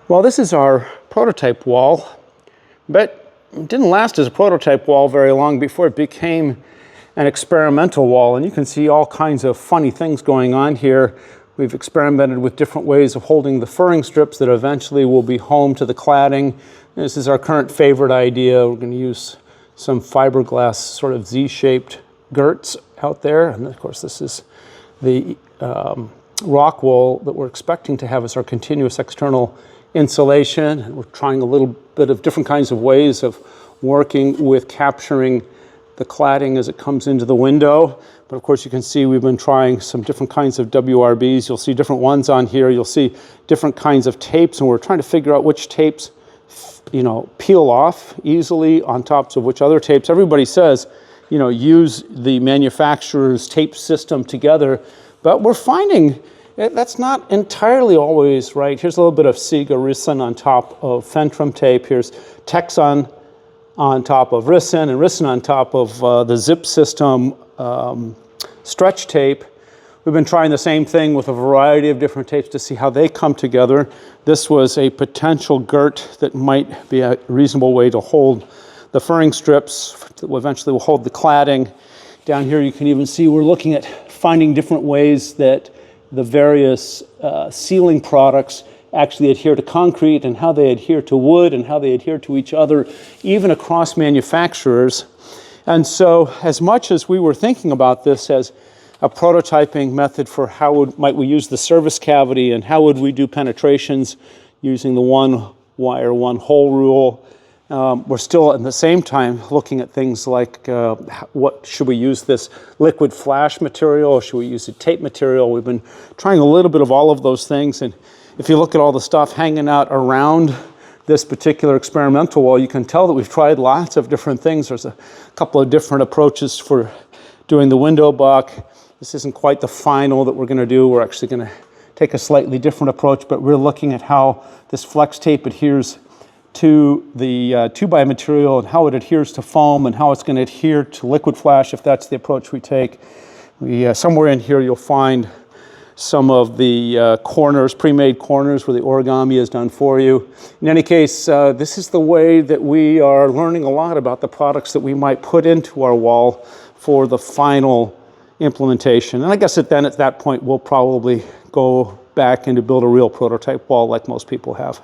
Well, this is our prototype wall, but it didn't last as a prototype wall very long before it became an experimental wall. And you can see all kinds of funny things going on here. We've experimented with different ways of holding the furring strips that eventually will be home to the cladding. This is our current favorite idea. We're going to use some fiberglass sort of Z-shaped girts out there. And of course, this is the rock wool that we're expecting to have as our continuous external insulation. And we're trying a little bit of different kinds of ways of working with capturing the cladding as it comes into the window. But of course, you can see we've been trying some different kinds of WRBs. You'll see different ones on here. You'll see different kinds of tapes, and we're trying to figure out which tapes, peel off easily on tops of which other tapes. Everybody says, use the manufacturer's tape system together, but we're finding that's not entirely always right. Here's a little bit of Siga Ricin on top of Fentrum tape. Here's Texan on top of Ricin, and Ricin on top of the Zip System stretch tape. We've been trying the same thing with a variety of different tapes to see how they come together. This was a potential girt that might be a reasonable way to hold the furring strips that eventually will hold the cladding. Down here you can even see we're looking at finding different ways that the various sealing products actually adhere to concrete and how they adhere to wood and how they adhere to each other, even across manufacturers. And so as much as we were thinking about this as a prototyping method for how might we use the service cavity and how would we do penetrations using the one wire, one hole rule, we're still at the same time looking at things like what should we use this liquid flash material, or should we use a tape material? We've been trying a little bit of all of those things, and if you look at all the stuff hanging out around this particular experimental wall, you can tell that we've tried lots of different things. There's a couple of different approaches for doing the window buck. This isn't quite the final that we're going to do. We're actually going to take a slightly different approach, but we're looking at how this flex tape adheres to the 2x material and how it adheres to foam and how it's going to adhere to liquid flash if that's the approach we take. Somewhere in here you'll find some of the corners, pre-made corners where the origami is done for you. In any case, this is the way that we are learning a lot about the products that we might put into our wall for the final implementation. And I guess at that point, we'll probably go back and build a real prototype wall like most people have.